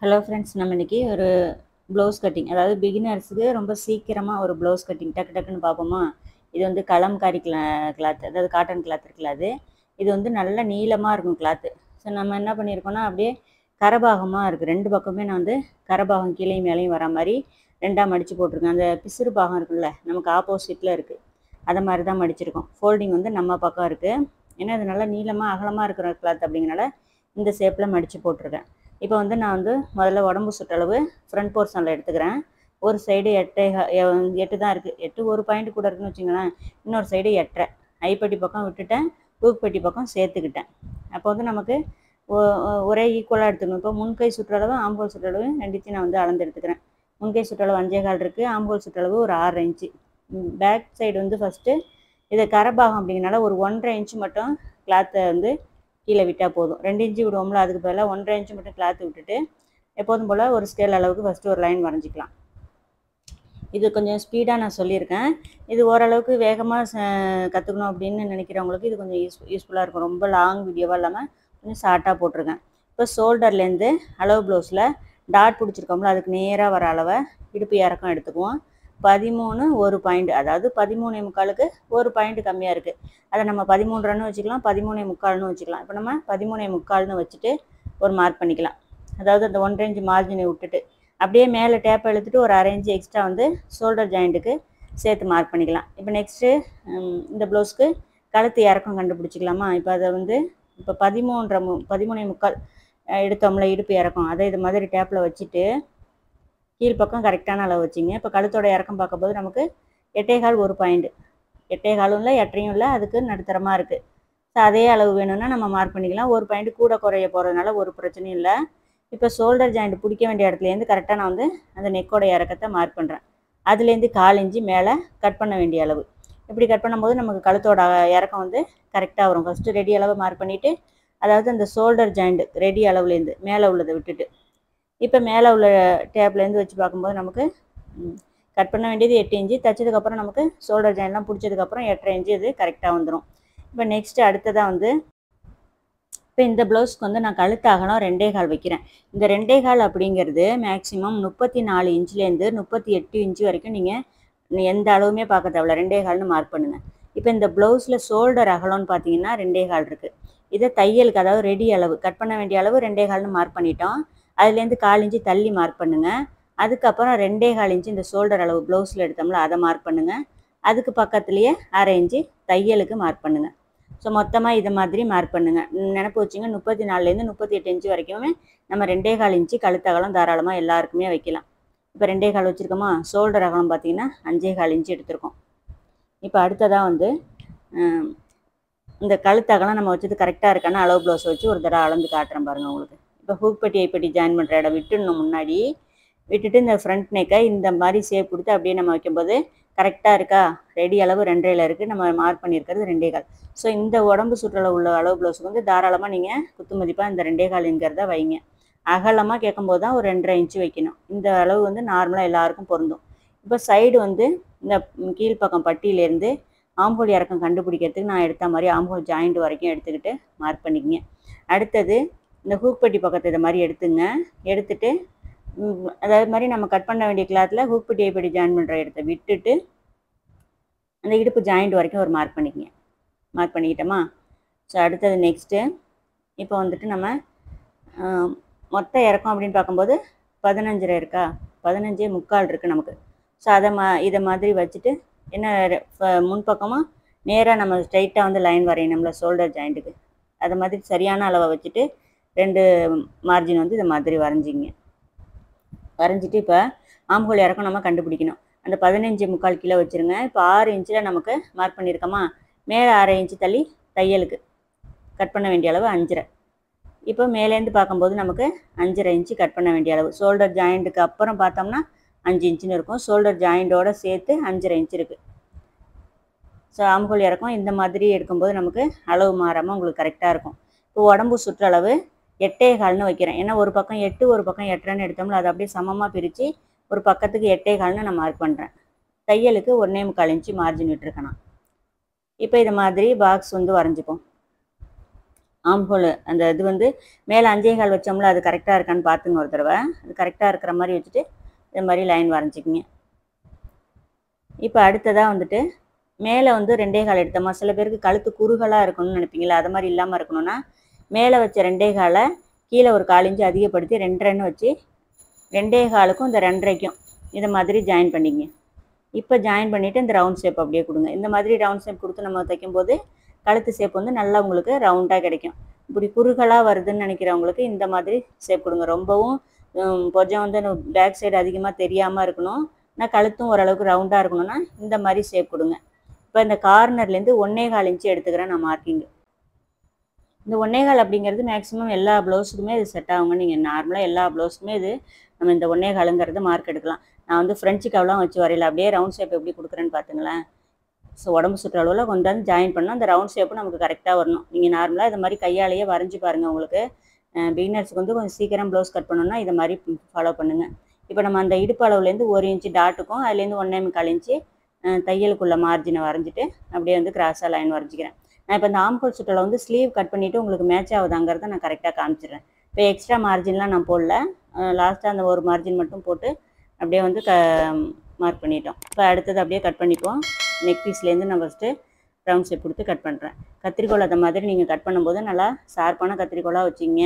Hello friends, நம்ம இன்னைக்கு ஒரு ப்ளவுஸ் கட்டிங், அதாவது பிகினர்ஸுக்கு ரொம்ப சீக்கிரமாக ஒரு ப்ளவுஸ் கட்டிங் டக்கு டக்குன்னு பார்ப்போமா. இது வந்து கலம்காரி கிளாத், அதாவது காட்டன் கிளாத் இருக்குல்ல, இது வந்து நல்ல நீளமாக இருக்கும் கிளாத்து. ஸோ நம்ம என்ன பண்ணியிருக்கோம்னா, அப்படியே கரபாகமாக இருக்குது. ரெண்டு பக்கமே நான் வந்து கரபாகம் கீழேயும் மேலேயும் வர மாதிரி ரெண்டாக மடித்து போட்டிருக்கேன். அந்த பிசுறு பாகம் இருக்குல்ல, நமக்கு ஆப்போசிட்டில் இருக்குது, அதை மாதிரி தான் மடிச்சிருக்கோம். ஃபோல்டிங் வந்து நம்ம பக்கம் இருக்குது. ஏன்னா இது நல்லா நீளமாக அகலமாக இருக்கிற கிளாத் அப்படிங்கிறனால இந்த ஷேப்பில் மடித்து போட்டிருக்கேன். இப்போ வந்து நான் வந்து முதல்ல உடம்பு சுற்றளவு ஃப்ரண்ட் போர்ஷனில் எடுத்துக்கிறேன். ஒரு சைடு 8 தான் இருக்குது. 8 ஒரு பாயிண்ட் கூட இருக்குன்னு வச்சுங்களேன். இன்னொரு சைடு 8.5 ஐப்பட்டி பக்கம் விட்டுட்டேன், ஊக்குப்பட்டி பக்கம் சேர்த்துக்கிட்டேன். அப்போ வந்து நமக்கு ஒரே ஈக்குவலாக எடுத்துக்கணும். இப்போ முன்கை சுற்றளவு ஆம்போல் சுற்றளவு ரெண்டுத்தையும் நான் வந்து அளந்து எடுத்துக்கிறேன். முன்கை சுற்றளவு 5.25 இருக்குது, ஆம்போல் சுற்றளவு ஒரு 6 இன்ச்சு. பேக் சைடு வந்து ஃபஸ்ட்டு இதை கரபாகம் அப்படிங்கிறனால ஒரு 1.5 இன்ச்சு மட்டும் கிளாத்தை வந்து கீழே விட்டால் போதும். 2 இன்ச்சு விடுவோம்ல, அதுக்கு பதிலாக 1.5 இன்ச்சு மட்டும் கிளாத்து விட்டுட்டு எப்போதும் போல் ஒரு ஸ்கேல் அளவுக்கு ஃபஸ்ட்டு ஒரு லைன் வரைஞ்சிக்கலாம். இது கொஞ்சம் ஸ்பீடாக நான் சொல்லியிருக்கேன். இது ஓரளவுக்கு வேகமாக கற்றுக்கணும் அப்படின்னு நினைக்கிறவங்களுக்கு இது கொஞ்சம் யூஸ்ஃபுல்லாக இருக்கும். ரொம்ப லாங் வீடியோவாக இல்லாமல் கொஞ்சம் ஷார்ட்டாக போட்டிருக்கேன். இப்போ ஷோல்டர்லேருந்து அளவு ப்ளவுஸில் டாட் பிடிச்சிருக்கோம்ல, அதுக்கு நேராக வர அளவை இடுப்பு இறக்கம் எடுத்துக்குவோம். 13 ஒரு பாயிண்ட், அதாவது 13.25க்கு ஒரு பாயிண்ட் கம்மியாக இருக்குது. அதை நம்ம 13.5 வச்சுக்கலாம், 13.25 வச்சுக்கலாம். இப்போ நம்ம 13.25 வச்சுட்டு ஒரு மார்க் பண்ணிக்கலாம். அதாவது அந்த 1.5 இன்ச் மார்ஜினை விட்டுட்டு அப்படியே மேலே டேப்பை இழுத்துட்டு ஒரு 1/2 இன்ச்சு எக்ஸ்ட்ரா வந்து ஷோல்டர் ஜாயிண்ட்டுக்கு சேர்த்து மார்க் பண்ணிக்கலாம். இப்போ நெக்ஸ்ட்டு இந்த ப்ளவுஸ்க்கு கழுத்து இறக்கம் கண்டுபிடிச்சிக்கலாமா. இப்போ அதை வந்து இப்போ 13.25 எடுத்தோம்ல இடுப்பு இறக்கம், அதை இது மாதிரி டேப்பில் வச்சுட்டு கீழ்ப்பக்கம் கரெக்டான அளவு வச்சிங்க. இப்போ கழுத்தோட இறக்கம் பார்க்கும்போது நமக்கு 8.25 ஒரு பாயிண்ட், 8.25 இல்லை 8.5 இல்லை, அதுக்கு நடுத்தரமாக இருக்குது. ஸோ அதே அளவு வேணும்னா நம்ம மார்க் பண்ணிக்கலாம். ஒரு பாயிண்ட் கூட குறைய போகிறதுனால ஒரு பிரச்சனையும் இல்லை. இப்போ ஷோல்டர் ஜாயிண்ட் பிடிக்க வேண்டிய இடத்துலேருந்து கரெக்டாக நான் வந்து அந்த நெக்கோட இறக்கத்தை மார்க் பண்ணுறேன். அதுலேருந்து 1/4 இன்ச்சு மேலே கட் பண்ண வேண்டிய அளவு. இப்படி கட் பண்ணும்போது நமக்கு கழுத்தோட இறக்கம் வந்து கரெக்டாக வரும். ஃபஸ்ட்டு ரெடி அளவை மார்க் பண்ணிவிட்டு, அதாவது அந்த ஷோல்டர் ஜாயிண்ட் ரெடி அளவுலேருந்து மேலே உள்ளதை விட்டுட்டு இப்போ மேலே உள்ள டேப்லேருந்து வச்சு பார்க்கும்போது நமக்கு கட் பண்ண வேண்டியது 8 இன்ச்சு. தைச்சதுக்கப்புறம் நமக்கு ஷோல்டர் ஜாயின்லாம் பிடிச்சதுக்கப்புறம் 8.5 இன்ச்சு இது கரெக்டாக வந்துடும். இப்போ நெக்ஸ்ட்டு அடுத்ததாக வந்து இப்போ இந்த ப்ளவுஸ்க்கு வந்து நான் கழுத்து அகலம் 2.25 வைக்கிறேன். இந்த 2.25 அப்படிங்கிறது மேக்ஸிமம் 34 இன்ச்லேருந்து 38 இன்ச்சு வரைக்கும் நீங்கள் எந்த அளவுமே பார்க்க தேவையில்ல, 2.25ன்னு மார்க் பண்ணுங்கள். இப்போ இந்த ப்ளவுஸில் ஷோல்டர் அகலம்னு பார்த்தீங்கன்னா 2.25 இருக்குது. இதை தையலுக்கு, அதாவது ரெடி அளவு கட் பண்ண வேண்டிய அளவு 2.25ன்னு மார்க் பண்ணிட்டோம். அதுலேருந்து 1/4 இன்ச்சு தள்ளி மார்க் பண்ணுங்கள். அதுக்கப்புறம் 2.25 இன்ச்சு இந்த ஷோல்டர் அளவு ப்ளவுஸில் எடுத்தோம்ல, அதை மார்க் பண்ணுங்கள். அதுக்கு பக்கத்துலேயே 1/2 இன்ச்சு தையலுக்கு மார்க் பண்ணுங்கள். ஸோ மொத்தமாக இதை மாதிரி மார்க் பண்ணுங்கள். நினப்பு வச்சுங்க, 34லேருந்து 38 இன்ச்சு வரைக்குமே நம்ம 2.25 இன்ச்சு கழுத்து அகலம் தாராளமாக எல்லாருக்குமே வைக்கலாம். இப்போ 2.25 வச்சுருக்கோமா. ஷோல்டர் அகலம் பார்த்திங்கன்னா 5.25 இன்ச்சு எடுத்திருக்கோம். இப்போ அடுத்ததாக வந்து இந்த கழுத்து அகலம் நம்ம வச்சது கரெக்டாக இருக்கான்னு அளவு ப்ளவுஸை வச்சு ஒரு தடவை அளந்து காட்டுறேன் பாருங்கள் உங்களுக்கு. இப்போ ஹூக்பட்டி ஐப்பட்டி ஜாயின் பண்ணுற இடம் விட்டுடணும், முன்னாடி விட்டுட்டு இந்த ஃப்ரண்ட் நெக்கை இந்த மாதிரி ஷேப் கொடுத்து அப்படியே நம்ம வைக்கும்போது கரெக்டாக இருக்கா. ரெடி அளவு 2.5 இருக்குது, நம்ம மார்க் பண்ணியிருக்கிறது 2.25. ஸோ இந்த உடம்பு சுற்றளவு உள்ள அளவு ப்ளவுஸுக்கு வந்து தாராளமாக நீங்கள் குத்து மதிப்பாக இந்த 2.25ங்கிறத வைங்க. அகலமாக கேட்கும்போது தான் ஒரு 2.5 இன்ச்சு வைக்கணும். இந்த அளவு வந்து நார்மலாக எல்லாருக்கும் பொருந்தும். இப்போ சைடு வந்து இந்த கீழ்ப்பக்கம் பட்டியிலேருந்து ஆம்போல் இறக்கம் கண்டுபிடிக்கிறதுக்கு நான் எடுத்த மாதிரி ஆம்போல் ஜாயிண்ட் வரைக்கும் எடுத்துக்கிட்டு மார்க் பண்ணிக்கங்க. அடுத்தது இந்த ஹூக்பட்டி பக்கத்தை இதை மாதிரி எடுத்துங்க. எடுத்துட்டு அதாவது மாதிரி நம்ம கட் பண்ண வேண்டிய கிளாத்தில் ஹூக்பட்டி ஐப்பட்டி ஜாயின் பண்ணுற இடத்த விட்டுட்டு அந்த இடுப்பு ஜாயிண்ட் வரைக்கும் ஒரு மார்க் பண்ணிக்கங்க. மார்க் பண்ணிக்கிட்டோமா. ஸோ அடுத்தது நெக்ஸ்ட்டு இப்போ வந்துட்டு நம்ம மொத்த இறக்கம் அப்படின்னு பார்க்கும்போது 15.5 இருக்கா, 15.25 இருக்குது நமக்கு. ஸோ இதை மாதிரி வச்சுட்டு என்ன முன்பக்கமாக நேராக நம்ம ஸ்ட்ரைட்டாக வந்து லைன் வரையணும்ல ஷோல்டர் ஜாயிண்ட்டுக்கு, அதை மாதிரி சரியான அளவை வச்சுட்டு 2 மார்ஜின் வந்து இதை மாதிரி வரைஞ்சிங்க. வரைஞ்சிட்டு இப்போ ஆம்ஹோல் இறக்கம் நம்ம கண்டுபிடிக்கணும். அந்த 15.25 கிலோ வச்சுருங்க. இப்போ 6 இன்ச்சில் நமக்கு மார்க் பண்ணியிருக்கோமா. மேலே 1/2 இன்ச்சு தள்ளி தையலுக்கு கட் பண்ண வேண்டிய அளவு 5.5. இப்போ மேலேருந்து பார்க்கும்போது நமக்கு 5.5 இன்ச்சு கட் பண்ண வேண்டிய அளவு. ஷோல்டர் ஜாயிண்ட்டுக்கு அப்புறம் பார்த்தோம்னா 5 இன்ச்சுன்னு இருக்கும். ஷோல்டர் ஜாயிண்டோடு சேர்த்து 5.5 இன்ச்சு இருக்குது. ஸோ ஆம்ஹோல் இறக்கம் இந்த மாதிரி எடுக்கும்போது நமக்கு அளவு மாறாமல் உங்களுக்கு கரெக்டாக இருக்கும். இப்போ உடம்பு சுற்றளவு 8.25ன்னு வைக்கிறேன். ஏன்னா ஒரு பக்கம் 8 ஒரு பக்கம் 8.5ன்னு எடுத்தோம்ல, அதை அப்படியே சமமாக பிரித்து ஒரு பக்கத்துக்கு 8.25ன்னு நான் மார்க் பண்ணுறேன். தையலுக்கு 1.25 இன்ச்சு மார்ஜின் விட்டுருக்கேன். இப்போ இது மாதிரி பாக்ஸ் வந்து வரைஞ்சிப்போம். ஆம்ஹோல் அந்த இது வந்து மேலே 5.25 வச்சோம்ல, அது கரெக்டாக இருக்கான்னு பார்த்துங்க ஒரு தடவை. அது கரெக்டாக இருக்கிற மாதிரி வச்சுட்டு இது மாதிரி லைன் வரைஞ்சிக்கிங்க. இப்போ அடுத்ததாக வந்துட்டு மேலே வந்து 2.25 எடுத்தோமா, சில பேருக்கு கழுத்து குறுகலாக இருக்கணும்னு நினைப்பீங்களா, அது மாதிரி இல்லாமல் இருக்கணும்னா மேலே வச்ச 2.25 கீழே ஒரு 1/4 இன்ச்சு அதிகப்படுத்தி 2.5 வச்சு 2.25க்கும் இந்த 2.5க்கும் இதை மாதிரி ஜாயின் பண்ணிங்க. இப்போ ஜாயின் பண்ணிவிட்டு இந்த ரவுண்ட் ஷேப் அப்படியே கொடுங்க. இந்த மாதிரி ரவுண்ட் ஷேப் கொடுத்து நம்ம தைக்கும்போது கழுத்து ஷேப் வந்து நல்லா உங்களுக்கு ரவுண்டாக கிடைக்கும். இப்படி குறுகலாக வருதுன்னு நினைக்கிறவங்களுக்கு இந்த மாதிரி ஷேப் கொடுங்க. ரொம்பவும் கொஞ்சம் வந்து பேக் சைடு அதிகமாக தெரியாமல் இருக்கணும், ஆனால் கழுத்தும் ஓரளவுக்கு ரவுண்டாக இருக்கணும்னா இந்த மாதிரி ஷேப் கொடுங்க. இப்போ இந்த கார்னர்லேருந்து 1.25 இன்ச்சு எடுத்துக்கிறேன் நான் மார்க்கிங்கு. இந்த 1.25 அப்படிங்கிறது மேக்ஸிமம் எல்லா ப்ளவுஸுக்குமே இது செட் ஆகுங்க. நீங்கள் நார்மலாக எல்லா ப்ளவுஸுக்குமே இது நம்ம இந்த 1.25ங்கிறது மார்க் எடுக்கலாம். நான் வந்து ஃப்ரெஞ்சு கவெலாம் வச்சு வரையில, அப்படியே ரவுண்ட் ஷேப் எப்படி கொடுக்குறேன்னு பார்த்துங்களேன். ஸோ உடம்பு சுற்றளவில் கொண்டாந்து ஜாயின் பண்ணால் அந்த ரவுண்ட் ஷேப்பு நமக்கு கரெக்டாக வரணும். நீங்கள் நார்மலாக இது மாதிரி கையாலேயே வரைஞ்சி பாருங்கள். உங்களுக்கு பிகினர்ஸுக்கு வந்து கொஞ்சம் சீக்கிரம் ப்ளவுஸ் கட் பண்ணணும்னா இதை மாதிரி ஃபாலோ பண்ணுங்கள். இப்போ நம்ம அந்த இடுப்பு அளவுலேருந்து 1 இன்ச்சு டாட்டுக்கும் அதுலேருந்து 1.25 இன்ச்சு தையலுக்குள்ள மார்ஜினை வரைஞ்சிட்டு அப்படியே வந்து கிராஸாக லைன் வரைஞ்சிக்கிறேன். நான் இப்போ இந்த ஆம்ஹோல் சுற்றலை வந்து ஸ்லீவ் கட் பண்ணிவிட்டு உங்களுக்கு மேட்ச் ஆகுதாங்கிறத நான் கரெக்டாக காமிச்சிடுறேன். இப்போ எக்ஸ்ட்ரா மார்ஜின்லாம் நான் போடல, லாஸ்ட்டாக அந்த ஒரு மார்ஜின் மட்டும் போட்டு அப்படியே வந்து மார்க் பண்ணிட்டோம். இப்போ அடுத்தது அப்படியே கட் பண்ணிப்போம். நெக் பீஸ்லேருந்து நான் ஃபஸ்ட்டு ரவுண்ட் ஷேப் கொடுத்து கட் பண்ணுறேன். கத்திரிக்கோள் அந்த மாதிரி நீங்கள் கட் பண்ணும்போது நல்லா ஷார்ப்பான கத்திரிக்கோளாக வச்சிங்க.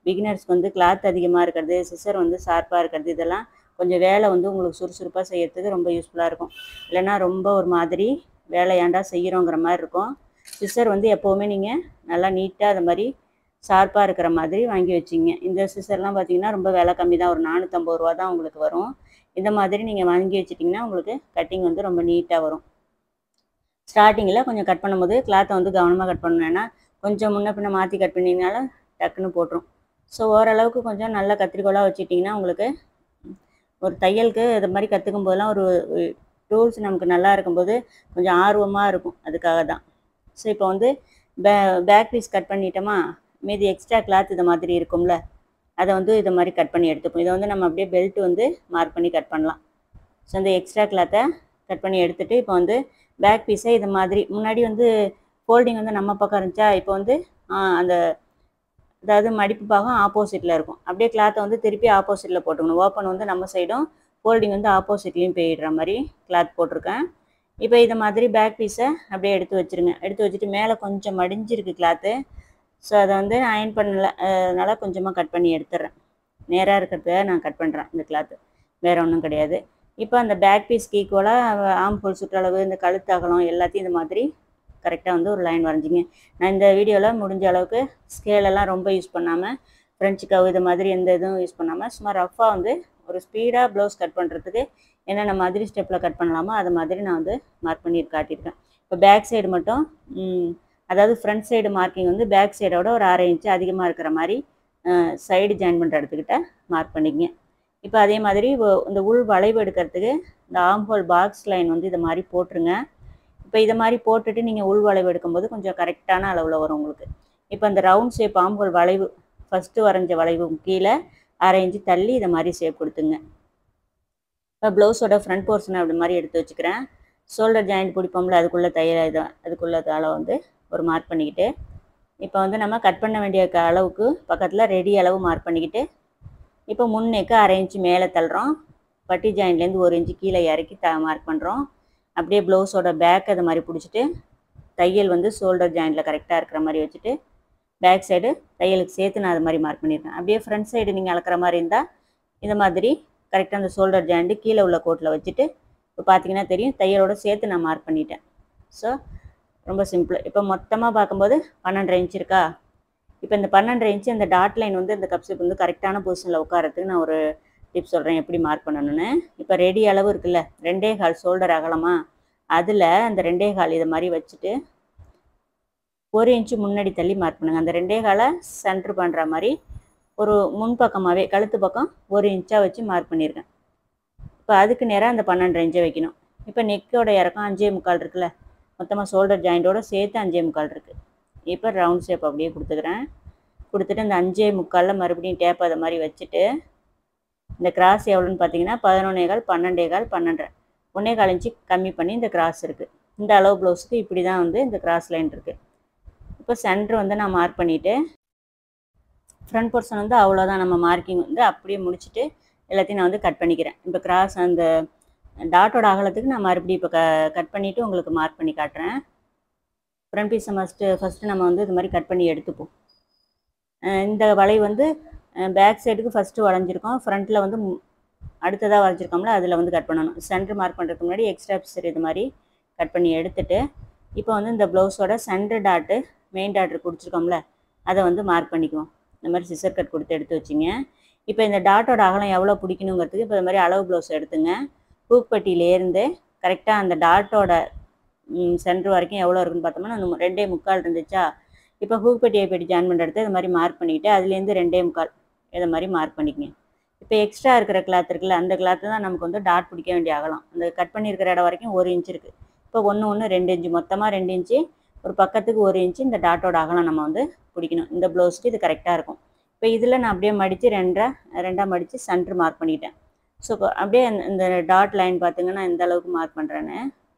பிகினர்ஸ்க்கு வந்து கிளாத் அதிகமாக இருக்கிறது, சிசர் வந்து ஷார்ப்பாக இருக்கிறது, இதெல்லாம் கொஞ்சம் வேலை வந்து உங்களுக்கு சுறுசுறுப்பாக செய்யறதுக்கு ரொம்ப யூஸ்ஃபுல்லாக இருக்கும். இல்லைனா ரொம்ப ஒரு மாதிரி வேலை ஏண்டா செய்கிறோங்கிற மாதிரி இருக்கும். சிசர் வந்து எப்போவுமே நீங்கள் நல்லா நீட்டாக அது மாதிரி ஷார்ப்பாக இருக்கிற மாதிரி வாங்கி வச்சிங்க. இந்த சிசர்லாம் பார்த்தீங்கன்னா ரொம்ப விலை கம்மி தான், ஒரு 450 ரூபா தான் உங்களுக்கு வரும். இந்த மாதிரி நீங்கள் வாங்கி வச்சிட்டிங்கன்னா உங்களுக்கு கட்டிங் வந்து ரொம்ப நீட்டாக வரும். ஸ்டார்டிங்கில் கொஞ்சம் கட் பண்ணும்போது கிளாத்தை வந்து கவனமாக கட் பண்ணணும், ஏன்னா கொஞ்சம் முன்ன பின்ன மாற்றி கட் பண்ணிங்கனால டக்குன்னு போட்டுரும். ஸோ ஓரளவுக்கு கொஞ்சம் நல்ல கத்திரிக்கோளாக வச்சுட்டிங்கன்னா உங்களுக்கு ஒரு தையலுக்கு இது மாதிரி கற்றுக்கும் போதெல்லாம் ஒரு டூல்ஸ் நமக்கு நல்லா இருக்கும்போது கொஞ்சம் ஆர்வமாக இருக்கும், அதுக்காக தான். ஸோ இப்போ வந்து பேக் பீஸ் கட் பண்ணிட்டோமா, மீதி எக்ஸ்ட்ரா கிளாத் இது மாதிரி இருக்கும்ல, அதை வந்து இதை மாதிரி கட் பண்ணி எடுத்துப்போம். இதை வந்து நம்ம அப்படியே பெல்ட் வந்து மார்க் பண்ணி கட் பண்ணலாம். ஸோ இந்த எக்ஸ்ட்ரா கிளாத்தை கட் பண்ணி எடுத்துகிட்டு இப்போ வந்து பேக் பீஸை இது மாதிரி முன்னாடி வந்து ஃபோல்டிங் வந்து நம்ம பக்கம் இருந்துச்சா, இப்போ வந்து அந்த அதாவது மடிப்பு பாகம் ஆப்போசிட்டில் இருக்கும். அப்படியே கிளாத்தை வந்து திருப்பி ஆப்போசிட்டில் போட்டுக்கணும். ஓப்பன் வந்து நம்ம சைடும், ஃபோல்டிங் வந்து ஆப்போசிட்லேயும் போயிடுற மாதிரி கிளாத் போட்டிருக்கேன். இப்போ இதை மாதிரி பேக் பீஸை அப்படியே எடுத்து வச்சுருங்க. எடுத்து வச்சுட்டு மேலே கொஞ்சம் மடிஞ்சிருக்கு கிளாத்து, ஸோ அதை வந்து நான் அயன் பண்ணல, அதனால் கொஞ்சமாக கட் பண்ணி எடுத்துடுறேன். நேராக இருக்கிறத நான் கட் பண்ணுறேன் இந்த கிளாத்து, வேறு ஒன்றும் கிடையாது. இப்போ அந்த பேக் பீஸ்க்கு ஈக்குவலாக ஆம்ஹோல் சுற்றளவு, இந்த கழுத்து அகலம் எல்லாத்தையும் இந்த மாதிரி கரெக்டாக வந்து ஒரு லைன் வரைஞ்சிங்க. நான் இந்த வீடியோவில் முடிஞ்ச அளவுக்கு ஸ்கேலெல்லாம் ரொம்ப யூஸ் பண்ணாமல், ஃப்ரெஞ்சு கவ் இது மாதிரி எந்த இதுவும் யூஸ் பண்ணாமல் சும்மா ரஃப்பாக வந்து ஒரு ஸ்பீடாக ப்ளவுஸ் கட் பண்ணுறதுக்கு என்னென்ன மாதிரி ஸ்டெப்பில் கட் பண்ணலாமோ அது மாதிரி நான் வந்து மார்க் பண்ணி காட்டியிருக்கேன். இப்போ பேக் சைடு மட்டும் அதாவது ஃப்ரண்ட் சைடு மார்க்கிங் வந்து பேக் சைடோட ஒரு 1/2 இன்ச்சு அதிகமாக இருக்கிற மாதிரி சைடு ஜாயின் பண்ணுற இடத்துக்கிட்ட மார்க் பண்ணிக்கங்க. இப்போ அதே மாதிரி இந்த உள் வளைவு எடுக்கிறதுக்கு இந்த ஆம்ஹோல் பாக்ஸ் லைன் வந்து இதை மாதிரி போட்டுருங்க. இப்போ இதை மாதிரி போட்டுட்டு நீங்கள் உள் வளைவு எடுக்கும்போது கொஞ்சம் கரெக்டான அளவில் வரும் உங்களுக்கு. இப்போ அந்த ரவுண்ட் ஷேப் ஆம்ஹோல் வளைவு ஃபஸ்ட்டு வரைஞ்ச வளைவு கீழே 1/2 இன்ச்சு தள்ளி இதை மாதிரி ஷேப் கொடுத்துங்க. இப்போ ப்ளவுஸோட ஃப்ரண்ட் போர்ஷனை அப்படி மாதிரி எடுத்து வச்சுக்கிறேன். ஷோல்டர் ஜாயிண்ட் பிடிப்போம்ல, அதுக்குள்ளே அதுக்குள்ள அளவு வந்து ஒரு மார்க் பண்ணிக்கிட்டு, இப்போ வந்து நம்ம கட் பண்ண வேண்டிய அளவுக்கு பக்கத்தில் ரெடி அளவு மார்க் பண்ணிக்கிட்டு, இப்போ முன்னேக்கு 1/2 இன்ச்சு மேலே தள்ளுறோம். பட்டி ஜாயின்ட்லேருந்து 1 இன்ச்சு கீழே இறக்கி மார்க் பண்ணுறோம். அப்படியே ப்ளவுஸோட பேக் அது மாதிரி பிடிச்சிட்டு தையல் வந்து ஷோல்டர் ஜாயிண்டில் கரெக்டாக இருக்கிற மாதிரி வச்சுட்டு பேக் சைடு தையலுக்கு சேர்த்து நான் அது மாதிரி மார்க் பண்ணியிருக்கேன். அப்படியே ஃப்ரண்ட் சைடு நீங்கள் அளக்கிற மாதிரி இருந்தால் இது மாதிரி கரெக்டாக அந்த ஷோல்டர் ஜாயிண்ட்டு கீழே உள்ள கோட்டில் வச்சுட்டு இப்போ பார்த்தீங்கன்னா தெரியும் தையலோடு சேர்த்து நான் மார்க் பண்ணிட்டேன். ஸோ ரொம்ப சிம்பிள். இப்போ மொத்தமாக பார்க்கும்போது 12.5 இன்ச்சு இருக்கா. இப்போ இந்த 12.5 இன்ச்சு அந்த டாட் லைன் வந்து இந்த கப் ஷேப் வந்து கரெக்டான பொசிஷனில் உட்காரத்துக்கு நான் ஒரு டிப்ஸ் சொல்கிறேன் எப்படி மார்க் பண்ணணுன்னு. இப்போ ரெடி அளவு இருக்குல்ல, 2.25 ஷோல்டர் அகலமா, அதில் அந்த 2.25 இதை மாதிரி வச்சுட்டு 1 இன்ச்சு முன்னாடி தள்ளி மார்க் பண்ணுங்கள். அந்த 2.25 சென்ட்ரு பண்ணுற மாதிரி ஒரு முன்பக்கமாகவே கழுத்து பக்கம் 1 இன்ச்சாக வச்சு மார்க் பண்ணியிருக்கேன். இப்போ அதுக்கு நேராக அந்த 12.5 இன்ச்சை வைக்கணும். இப்போ நெக்கோட இறக்கம் 5.25 இருக்குல்ல, மொத்தமாக ஷோல்டர் ஜாயிண்டோட சேர்த்து 5.25 இருக்குது. இப்போ ரவுண்ட் ஷேப் அப்படியே கொடுத்துக்கிறேன். கொடுத்துட்டு அந்த 5.25 மறுபடியும் டேப் அதை மாதிரி வச்சுட்டு இந்த கிராஸ் எவ்வளோன்னு பார்த்தீங்கன்னா 11.25 12.25 12.5 1.25 இன்ச்சு கம்மி பண்ணி இந்த கிராஸ் இருக்குது. இந்த அளவு ப்ளவுஸுக்கு இப்படி தான் வந்து இந்த கிராஸ் லைன் இருக்குது. இப்போ சென்டர் வந்து நான் மார்க் பண்ணிவிட்டு ஃப்ரண்ட் போர்ஷன் வந்து அவ்வளோதான். நம்ம மார்க்கிங் வந்து அப்படியே முடிச்சுட்டு எல்லாத்தையும் நான் வந்து கட் பண்ணிக்கிறேன். இப்போ கிராஸ் அந்த டாட்டோட அகலத்துக்கு நான் மறுபடியும் இப்போ கட் பண்ணிவிட்டு உங்களுக்கு மார்க் பண்ணி காட்டுறேன். ஃப்ரண்ட் பீஸை ஃபஸ்ட்டு நம்ம வந்து இது மாதிரி கட் பண்ணி எடுத்துப்போம். இந்த வளைவு வந்து பேக் சைடுக்கு ஃபஸ்ட்டு வளைஞ்சிருக்கோம், ஃப்ரண்ட்டில் வந்து அடுத்ததாக வரைஞ்சிருக்கோம்ல அதில் வந்து கட் பண்ணணும். சென்டர் மார்க் பண்ணுறதுக்கு முன்னாடி எக்ஸ்ட்ரா பீஸ் இது மாதிரி கட் பண்ணி எடுத்துட்டு இப்போ வந்து இந்த ப்ளவுஸோட சென்டர் டாட்டு மெயின் டாட்டு கொடுத்துருக்கோம்ல அதை வந்து மார்க் பண்ணிக்குவோம். இந்த மாதிரி சிசர் கட் கொடுத்து எடுத்து வச்சிங்க. இப்போ இந்த டாட்டோட அகலம் எவ்வளோ பிடிக்கணுங்கிறதுக்கு இப்போ இது மாதிரி அளவு ப்ளவுஸ் எடுத்துங்க. ஹூக் பட்டியிலேருந்து கரெக்டாக அந்த டாட்டோட சென்டர் வரைக்கும் எவ்வளோ இருக்குன்னு பார்த்தோம்னா அந்த 2.25 இருந்துச்சா. இப்போ ஹூக் பட்டியை பெட்டி ஜாயின் பண்ணுற இடத்த இது மாதிரி மார்க் பண்ணிவிட்டு அதுலேருந்து 2.25 இதை மாதிரி மார்க் பண்ணிக்கங்க. இப்போ எக்ஸ்ட்ரா இருக்கிற கிளாத் இருக்குல்ல அந்த கிளாத்து தான் நமக்கு வந்து டாட் பிடிக்க வேண்டிய அகலம். அந்த கட் பண்ணியிருக்கிற இடம் வரைக்கும் 1 இன்ச் இருக்குது. இப்போ 2 இன்ச்சு மொத்தமாக 2 இன்ச்சு, ஒரு பக்கத்துக்கு 1 இன்ச்சு இந்த டாட்டோட அகலம் நம்ம வந்து பிடிக்கணும். இந்த ப்ளவுஸ்க்கு இது கரெக்டாக இருக்கும். இப்போ இதில் நான் அப்படியே மடித்து ரெண்டாக மடித்து சென்டர் மார்க் பண்ணிட்டேன். ஸோ அப்படியே இந்த டாட் லைன் பார்த்திங்கன்னா இந்த அளவுக்கு மார்க் பண்ணுறேன்னு.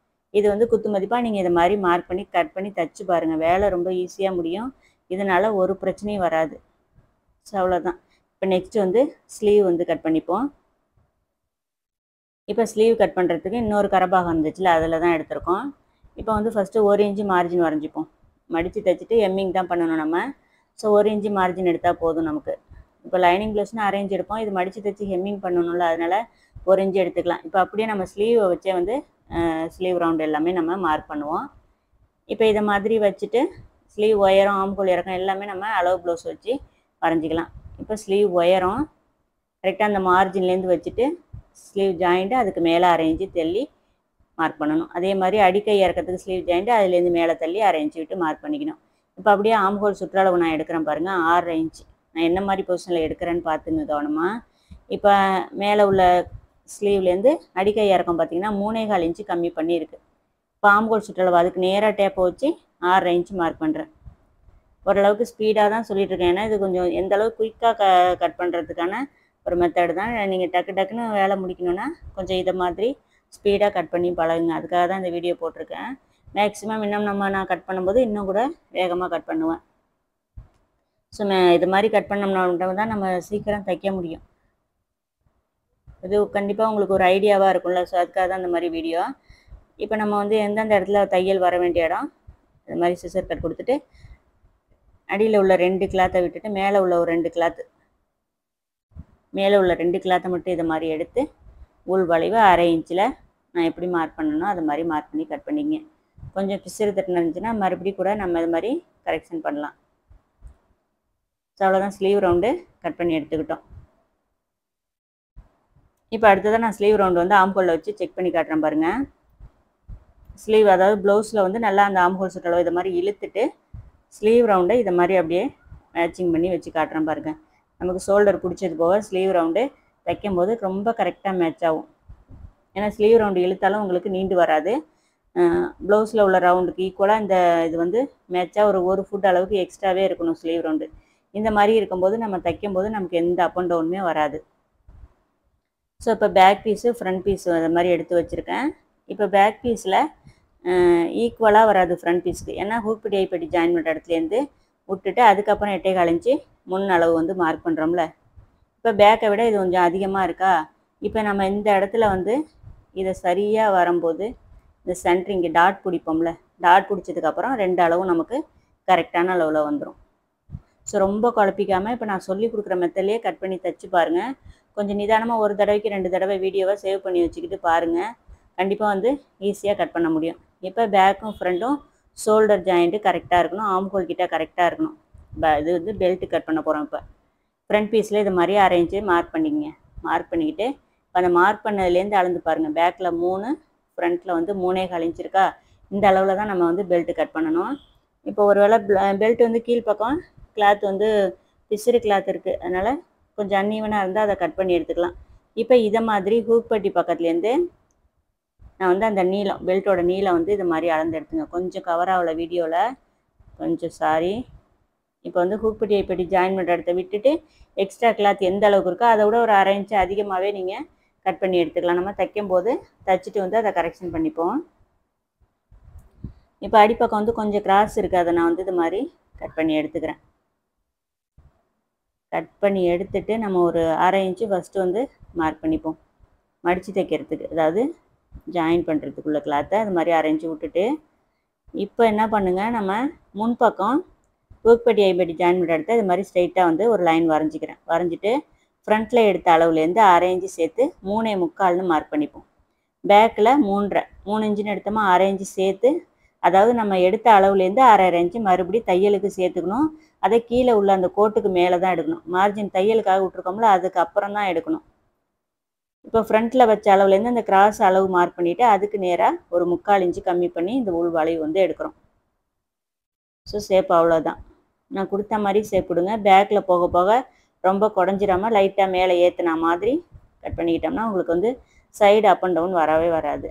இது வந்து குத்து மதிப்பாக நீங்கள் இதை மாதிரி மார்க் பண்ணி கட் பண்ணி தச்சு பாருங்கள். வேலை ரொம்ப ஈஸியாக முடியும். இதனால் ஒரு பிரச்சனையும் வராது. ஸோ அவ்வளோதான். இப்போ நெக்ஸ்ட்டு வந்து ஸ்லீவ் வந்து கட் பண்ணிப்போம். இப்போ ஸ்லீவ் கட் பண்ணுறதுக்கு இன்னொரு கரபாகம் இருந்துச்சுல அதில் தான் எடுத்திருக்கோம். இப்போ வந்து ஃபஸ்ட்டு 1 இன்ச்சு மார்ஜின் வரைஞ்சிப்போம். மடித்து தைச்சிட்டு எம்மிங் தான் பண்ணணும் நம்ம. ஸோ 1 இன்ச்சு மார்ஜின் எடுத்தால் போதும் நமக்கு. இப்போ லைனிங் ப்ளவுஸ்னு அரேஞ்ச் எடுப்போம். இது மடித்து தைச்சி ஹெம்மிங் பண்ணணும்ல அதனால் 1 இன்ச்சு எடுத்துக்கலாம். இப்போ அப்படியே நம்ம ஸ்லீவை வச்சே வந்து ஸ்லீவ் ரவுண்ட் எல்லாமே நம்ம மார்க் பண்ணுவோம். இப்போ இதை மாதிரி வச்சுட்டு ஸ்லீவ் உயரம் ஆம்கோல் இறக்கம் எல்லாமே நம்ம அளவு ப்ளவுஸ் வச்சு வரைஞ்சிக்கலாம். இப்போ ஸ்லீவ் உயரம் கரெக்டாக அந்த மார்ஜின்லேருந்து வச்சுட்டு ஸ்லீவ் ஜாயிண்ட்டு அதுக்கு மேலே அரைஞ்சி தள்ளி மார்க் பண்ணணும். அதே மாதிரி அடிக்கை இறக்கத்துக்கு ஸ்லீவ் ஜாயிண்ட்டு அதுலேருந்து மேலே தள்ளி அரைஞ்சி விட்டு மார்க் பண்ணிக்கணும். இப்போ அப்படியே ஆம்கோல் சுற்றளவு நான் எடுக்கிறேன் பாருங்கள், 6 இன்ச்சு. நான் என்ன மாதிரி பொசிஷனில் எடுக்கிறேன்னு பார்த்துங்க கவனமாக. இப்போ மேலே உள்ள ஸ்லீவ்லேருந்து அடிக்கை இறக்கம் பார்த்திங்கன்னா 3.25 இன்ச்சு கம்மி பண்ணியிருக்கு. இப்போ ஆம்கோல் சுற்றளவு அதுக்கு நேராக டேப்பை வச்சு 6 இன்ச்சு மார்க் பண்ணுறேன். ஓரளவுக்கு ஸ்பீடாக தான் சொல்லிகிட்ருக்கேன். ஏன்னா இது கொஞ்சம் எந்த அளவுக்கு குயிக்காக கட் பண்ணுறதுக்கான ஒரு மெத்தடு தான். நீங்கள் டக்குன்னு வேலை முடிக்கணுன்னா கொஞ்சம் இதை மாதிரி ஸ்பீடாக கட் பண்ணி பழகுங்க. அதுக்காக தான் இந்த வீடியோ போட்டிருக்கேன். மேக்ஸிமம் இன்னும் நான் கட் பண்ணும்போது இன்னும் கூட வேகமாக கட் பண்ணுவேன். ஸோ இது மாதிரி கட் பண்ணோம்னா தான் நம்ம சீக்கிரம் தைக்க முடியும். இது கண்டிப்பாக உங்களுக்கு ஒரு ஐடியாவாக இருக்கும்ல. ஸோ அதுக்காக தான் இந்த மாதிரி வீடியோ. இப்போ நம்ம வந்து எந்தெந்த இடத்துல தையல் வர வேண்டிய இடம் இது மாதிரி சிசர் கட் கொடுத்துட்டு அடியில் உள்ள 2 கிளாத்தை விட்டுட்டு மேலே உள்ள ஒரு 2 கிளாத்து மட்டும் இதை மாதிரி எடுத்து உள் வளைவு 1/2 இன்ச்சில் நான் எப்படி மார்க் பண்ணணும் அது மாதிரி மார்க் பண்ணி கட் பண்ணிங்க. கொஞ்சம் பிசிறு தட்டுன்னு இருந்துச்சுன்னா மறுபடியும் கூட நம்ம இது மாதிரி கரெக்ஷன் பண்ணலாம். ஸோ அவ்வளோதான், ஸ்லீவ் ரவுண்டு கட் பண்ணி எடுத்துக்கிட்டோம். இப்போ அடுத்ததான் நான் ஸ்லீவ் ரவுண்டு வந்து ஆம்ஹோலில் வச்சு செக் பண்ணி காட்டுறேன் பாருங்கள். ஸ்லீவ் அதாவது ப்ளவுஸில் வந்து நல்லா அந்த ஆம்ஹோல் சுற்றளவு இதை மாதிரி இழுத்துட்டு ஸ்லீவ் ரவுண்டை இதை மாதிரி அப்படியே மேட்சிங் பண்ணி வச்சு காட்டுறேன் பாருங்கள். நமக்கு ஷோல்டர் பிடிச்சது போக ஸ்லீவ் ரவுண்டு தைக்கும்போது ரொம்ப கரெக்டாக மேட்ச் ஆகும். ஏன்னா ஸ்லீவ் ரவுண்டு இழுத்தாலும் உங்களுக்கு நீண்டு வராது. ப்ளவுஸில் உள்ள ரவுண்டுக்கு ஈக்குவலாக இந்த இது வந்து மேட்சாக ஒரு ஃபுட் அளவுக்கு எக்ஸ்ட்ராவே இருக்கணும் ஸ்லீவ் ரவுண்டு. இந்த மாதிரி இருக்கும்போது நம்ம தைக்கும்போது நமக்கு எந்த அப் அண்ட் டவுனுமே வராது. ஸோ இப்போ பேக் பீஸு ஃப்ரண்ட் பீஸு அது மாதிரி எடுத்து வச்சுருக்கேன். இப்போ பேக் பீஸில் ஈக்குவலாக வராது ஃப்ரண்ட் பீஸுக்கு. ஏன்னா ஹூக் பட்டி ஐப்பட்டி ஜாயின் பண்ணுற இடத்துலேருந்து விட்டுட்டு அதுக்கப்புறம் 8.25 இன்ச்சு முன் அளவு வந்து மார்க் பண்ணுறோம்ல. இப்போ பேக்கை விட இது கொஞ்சம் அதிகமாக இருக்கா. இப்போ நம்ம இந்த இடத்துல வந்து இதை சரியாக வரும்போது இந்த சென்டர் இங்கே டாட் பிடிப்போம்ல, டாட் பிடிச்சதுக்கப்புறம் 2 அளவும் நமக்கு கரெக்டான அளவில் வந்துடும். ஸோ ரொம்ப குழப்பிக்காமல் இப்போ நான் சொல்லி கொடுக்குற மெத்தட்லேயே கட் பண்ணி தைச்சி பாருங்கள். கொஞ்சம் நிதானமாக ஒரு தடவைக்கு 2 தடவை வீடியோவை சேவ் பண்ணி வச்சுக்கிட்டு பாருங்கள். கண்டிப்பாக வந்து ஈஸியாக கட் பண்ண முடியும். இப்போ பேக்கும் ஃப்ரண்ட்டும் ஷோல்டர் ஜாயிண்ட்டு கரெக்டாக இருக்கணும், ஆம்ஹோல் கிட்ட கரெக்டாக இருக்கணும். இது வந்து பெல்ட்டு கட் பண்ண போகிறோம். இப்போ ஃப்ரண்ட் பீஸில் இது மாதிரி அரேஞ்சு மார்க் பண்ணிக்கங்க. மார்க் பண்ணிக்கிட்டு இப்போ அந்த மார்க் பண்ணதுலேருந்து அளந்து பாருங்கள். பேக்கில் 3, ஃப்ரண்ட்டில் வந்து 3.25 இன்ச் இருக்கா. இந்த அளவில் தான் நம்ம வந்து பெல்ட்டு கட் பண்ணணும். இப்போ ஒரு வேளை பெல்ட் வந்து கீழ்ப்பக்கம் கிளாத் வந்து பிசிறு கிளாத் இருக்குது, அதனால் கொஞ்சம் அன்ஈவனாக இருந்தால் அதை கட் பண்ணி எடுத்துக்கலாம். இப்போ இதை மாதிரி ஹூக் பட்டி பக்கத்துலேருந்து நான் வந்து அந்த நீளம் பெல்ட்டோட நீளம் வந்து இது மாதிரி அளந்து எடுத்துங்க. கொஞ்சம் கவர் ஆகல வீடியோவில், கொஞ்சம் சாரி. இப்போ வந்து ஹூக் பட்டி ஐப்பட்டி ஜாயின் பண்ணுற இடத்த விட்டுட்டு எக்ஸ்ட்ரா கிளாத் எந்த அளவுக்கு இருக்கோ அதை விட ஒரு 1/2 இன்ச்சு அதிகமாகவே நீங்கள் கட் பண்ணி எடுத்துக்கலாம். நம்ம தைக்கும் போது தைச்சிட்டு வந்து அதை கரெக்ஷன் பண்ணிப்போம். இப்போ அடிப்பக்கம் வந்து கொஞ்சம் கிராஸ் இருக்குது, அதை நான் வந்து இது மாதிரி கட் பண்ணி எடுத்துக்கிறேன். கட் பண்ணி எடுத்துட்டு நம்ம ஒரு 1/2 இன்ச்சு ஃபஸ்ட்டு வந்து மார்க் பண்ணிப்போம் மடித்து தைக்கிறதுக்கு, அதாவது ஜாயின் பண்ணுறதுக்குள்ள கிளாத்தை அது மாதிரி 1/2 இன்ச்சு விட்டுட்டு, இப்போ என்ன பண்ணுங்கள், நம்ம முன்பக்கம் ஊக்குப்பட்டி ஐப்பட்டி ஜாயின் பண்ணுற இடத்த இது மாதிரி ஸ்ட்ரைட்டாக வந்து ஒரு லைன் வரைஞ்சிக்கிறேன். வரைஞ்சிட்டு ஃப்ரண்ட்டில் எடுத்த அளவுலேருந்து 1/2 இன்ச்சு சேர்த்து 3.25ன்னு மார்க் பண்ணிப்போம். பேக்கில் 3 இன்ச்சுன்னு எடுத்தோமா 1/2 இன்ச்சு சேர்த்து, அதாவது நம்ம எடுத்த அளவுலேருந்து 1/2 இன்ச்சு மறுபடியும் தையலுக்கு சேர்த்துக்கணும். அதை கீழே உள்ள அந்த கோட்டுக்கு மேலே தான் எடுக்கணும். மார்ஜின் தையலுக்காக விட்ருக்கோம்ல, அதுக்கு அப்புறம் தான் எடுக்கணும். இப்போ ஃப்ரண்ட்டில் வச்ச அளவுலேருந்து அந்த கிராஸ் அளவு மார்க் பண்ணிவிட்டு அதுக்கு நேராக ஒரு 3/4 இன்ச்சு கம்மி பண்ணி இந்த உள் வளைவு வந்து எடுக்கிறோம். ஸோ ஷேப் அவ்வளோதான். நான் கொடுத்த மாதிரி ஷேப் கொடுங்க. பேக்கில் போக போக ரொம்ப குடஞ்சிடாமல் லைட்டாக மேலே ஏற்றினா மாதிரி கட் பண்ணிக்கிட்டோம்னா உங்களுக்கு வந்து சைடு அப் அண்ட் டவுன் வரவே வராது.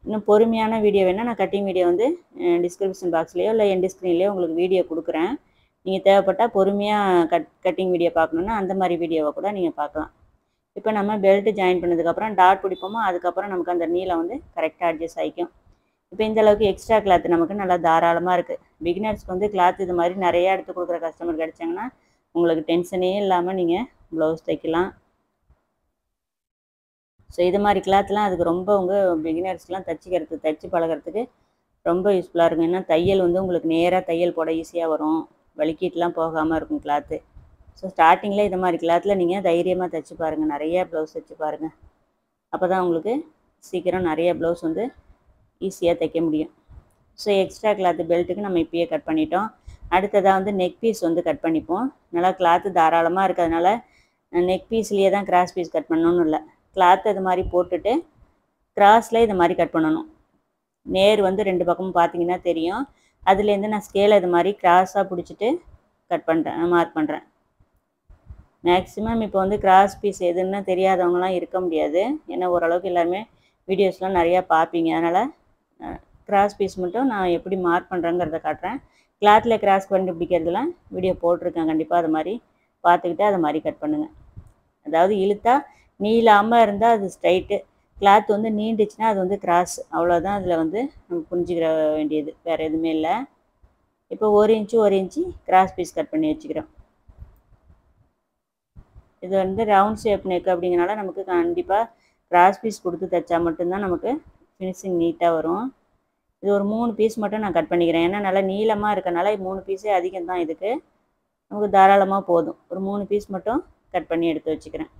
இன்னும் பொறுமையான வீடியோ வேணால் நான் கட்டிங் வீடியோ வந்து டிஸ்கிரிப்ஷன் பாக்ஸ்லேயோ இல்லை எண்ட் ஸ்க்ரீன்லேயோ உங்களுக்கு வீடியோ கொடுக்குறேன். நீங்கள் தேவைப்பட்டால் பொறுமையாக கட்டிங் வீடியோ பார்க்கணுன்னா அந்த மாதிரி வீடியோவை கூட நீங்கள் பார்க்கலாம். இப்போ நம்ம பெல்ட்டு ஜாயின் பண்ணதுக்கப்புறம் டாட் பிடிப்போமோ, அதுக்கப்புறம் நமக்கு அந்த நீளம் வந்து கரெக்டாக அட்ஜஸ்ட் ஆகிக்கும். இப்போ இந்த அளவுக்கு எக்ஸ்ட்ரா கிளாத் நமக்கு நல்லா தாராளமாக இருக்குது. பிகினர்ஸ்க்கு வந்து கிளாத் இது மாதிரி நிறையா எடுத்து கொடுக்குற கஸ்டமர் கிடைச்சாங்கன்னா உங்களுக்கு டென்ஷனே இல்லாமல் நீங்கள் ப்ளவுஸ் தைக்கலாம். ஸோ இது மாதிரி கிளாத்லாம் அதுக்கு ரொம்ப உங்கள் பிகினர்ஸ்லாம் தைச்சி பழகிறதுக்கு ரொம்ப யூஸ்ஃபுல்லாக இருக்கும். ஏன்னா தையல் வந்து உங்களுக்கு நேராக தையல் போட ஈஸியாக வரும், வலிக்கிட்டுலாம் போகாமல் இருக்கும் கிளாத்து. ஸோ ஸ்டார்டிங்கில் இது மாதிரி கிளாத்தில் நீங்கள் தைரியமாக தைச்சி பாருங்கள், நிறையா ப்ளவுஸ் தைச்சி பாருங்கள். அப்போ தான் உங்களுக்கு சீக்கிரம் நிறைய ப்ளவுஸ் வந்து ஈஸியாக தைக்க முடியும். ஸோ எக்ஸ்ட்ரா கிளாத்து பெல்ட்டுக்கு நம்ம இப்பயே கட் பண்ணிட்டோம். அடுத்ததாக வந்து நெக் பீஸ் வந்து கட் பண்ணிப்போம். நல்லா கிளாத்து தாராளமாக இருக்கிறதுனால நெக் பீஸ்லேயே தான் கிராஸ் பீஸ் கட் பண்ணணும்னு இல்லை, கிளாத் இது மாதிரி போட்டுட்டு கிராஸில் இது மாதிரி கட் பண்ணணும். நேர் வந்து 2 பக்கமும் பார்த்தீங்கன்னா தெரியும். அதுலேருந்து நான் ஸ்கேலை இது மாதிரி கிராஸாக பிடிச்சிட்டு கட் பண்ணுறேன், மார்க் பண்ணுறேன். மேக்ஸிமம் இப்போ வந்து கிராஸ் பீஸ் எதுன்னு தெரியாதவங்களாம் இருக்க முடியாது. ஏன்னா ஓரளவுக்கு எல்லாருமே வீடியோஸ்லாம் நிறையா பார்ப்பீங்க. அதனால் கிராஸ் பீஸ் மட்டும் நான் எப்படி மார்க் பண்ணுறேங்கிறத காட்டுறேன். கிளாத்தில் கிராஸ் கண்டுபிடிக்கிறதுலாம் வீடியோ போட்டிருக்கேன், கண்டிப்பாக அது மாதிரி பார்த்துக்கிட்டு அதை மாதிரி கட் பண்ணுங்கள். அதாவது இழுத்தா நீளாமல் இருந்தால் அது ஸ்ட்ரைட்டு, கிளாத் வந்து நீண்டுச்சுன்னா அது வந்து கிராஸ், அவ்வளோதான். அதில் வந்து நம்ம புரிஞ்சுக்கிற வேண்டியது, வேறு எதுவுமே இல்லை. இப்போ 1 இன்ச்சு கிராஸ் பீஸ் கட் பண்ணி வச்சுக்கிறோம். இது வந்து ரவுண்ட் ஷேப் நெக் அப்படிங்கிறனால நமக்கு கண்டிப்பாக கிராஸ் பீஸ் கொடுத்து தைச்சா மட்டும்தான் நமக்கு ஃபினிஷிங் நீட்டாக வரும். இது ஒரு 3 பீஸ் மட்டும் நான் கட் பண்ணிக்கிறேன். ஏன்னா நல்லா நீளமாக இருக்கனால 3 பீஸே அதிகம் தான், இதுக்கு நமக்கு தாராளமாக போதும். ஒரு 3 பீஸ் மட்டும் கட் பண்ணி எடுத்து வச்சுக்கிறேன்.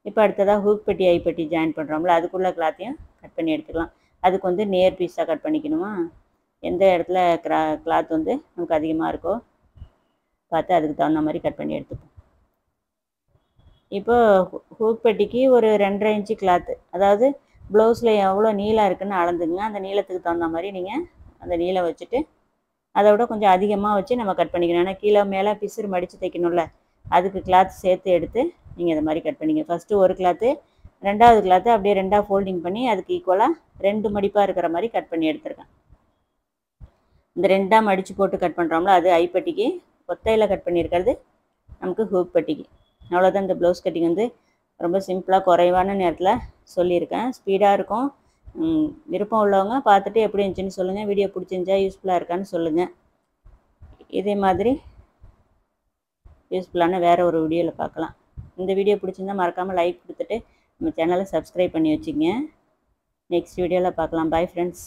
இப்போ அடுத்ததாக ஹூக் பட்டி ஐப்பட்டி ஜாயின் பண்ணுறோம்ல, அதுக்குள்ளே கிளாத்தையும் கட் பண்ணி எடுத்துக்கலாம். அதுக்கு வந்து நேர் பீஸாக கட் பண்ணிக்கணுமா, எந்த இடத்துல கிளாத் வந்து நமக்கு அதிகமாக இருக்கோ பார்த்து அதுக்கு தகுந்த மாதிரி கட் பண்ணி எடுத்துப்போம். இப்போ ஹூக் பட்டிக்கு ஒரு 2.5 இன்ச்சு கிளாத்து, அதாவது ப்ளவுஸில் எவ்வளோ நீளம் இருக்குதுன்னு அளந்துங்க. அந்த நீளத்துக்கு தகுந்த மாதிரி நீங்கள் அந்த நீளம் வச்சுட்டு அதை விட கொஞ்சம் அதிகமாக வச்சு நம்ம கட் பண்ணிக்கணும். ஏன்னா கீழே மேலே பிசுறு மடித்து தைக்கணும்ல, அதுக்கு கிளாத் சேர்த்து எடுத்து நீங்கள் இதை மாதிரி கட் பண்ணிங்க. ஃபஸ்ட்டு ஒரு கிளாத்து, 2வது கிளாத்து அப்படியே 2ஆக ஃபோல்டிங் பண்ணி அதுக்கு ஈக்குவலாக 2 மடிப்பாக இருக்கிற மாதிரி கட் பண்ணி எடுத்துருக்கேன். இந்த 2ஆக மடித்து போட்டு கட் பண்ணுறோம்ல, அது ஐப்பட்டிக்கு. ஒத்தையில் கட் பண்ணியிருக்கிறது நமக்கு ஹூக் பட்டிக்கு. அவ்வளோதான். இந்த ப்ளவுஸ் கட்டிங் வந்து ரொம்ப சிம்பிளாக குறைவான நேரத்தில் சொல்லியிருக்கேன். ஸ்பீடாக இருக்கும். விருப்பம் உள்ளவங்க பார்த்துட்டு எப்படி இருந்துச்சுன்னு சொல்லுங்கள். வீடியோ பிடிச்சிருந்தா யூஸ்ஃபுல்லாக இருக்கான்னு சொல்லுங்கள். இதே மாதிரி யூஸ்ஃபுல்லான வேறு ஒரு வீடியோவில் பார்க்கலாம். இந்த வீடியோ பிடிச்சிருந்தால் மறக்காமல் லைக் கொடுத்துட்டு நம்ம சேனலை சப்ஸ்கிரைப் பண்ணி வச்சுங்க. நெக்ஸ்ட் வீடியோவில் பார்க்கலாம். Bye friends.